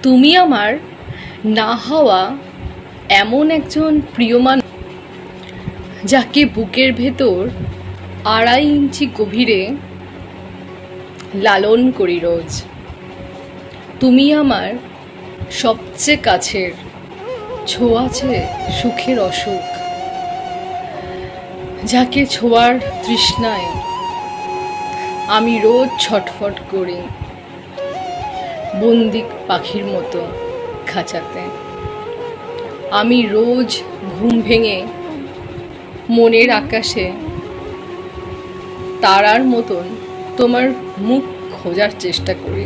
তুমি আমার না হওয়া এমন একজন প্রিয় মানুষ, যাকে বুকের ভেতর 2.5 ইঞ্চি গভীরে লালন করি রোজ। তুমি আমার সবচেয়ে কাছের, ছোঁয়াছে সুখের অসুখ, যাকে ছোঁয়ার তৃষ্ণায় আমি রোজ ছটফট করি বন্দি পাখির মতো খাঁচাতে। আমি রোজ ঘুম ভেঙে মনের আকাশে তারার মতন তোমার মুখ খোঁজার চেষ্টা করি,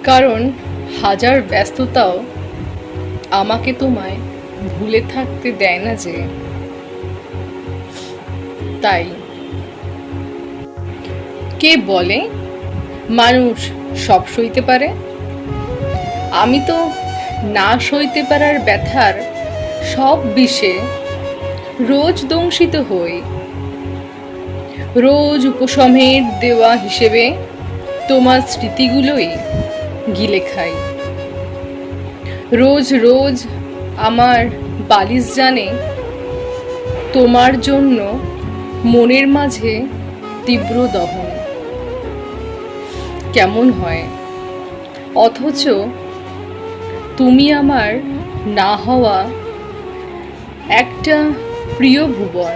কারণ হাজার ব্যস্ততাও আমাকে তোমায় ভুলে থাকতে দেয় না যে। তাই কে বলে মানুষ সব সইতে পারে? আমি তো না সইতে পারার ব্যথার সব বিষে রোজ দংশিত হই। রোজ উপশমের দেওয়া হিসেবে তোমার স্মৃতিগুলোই গিলে খাই। রোজ রোজ আমার বালিশ জানে তোমার জন্য মনের মাঝে তীব্র দহন কেমন হয়, অথচ তুমি আমার না হওয়া একটা প্রিয় ভুবন।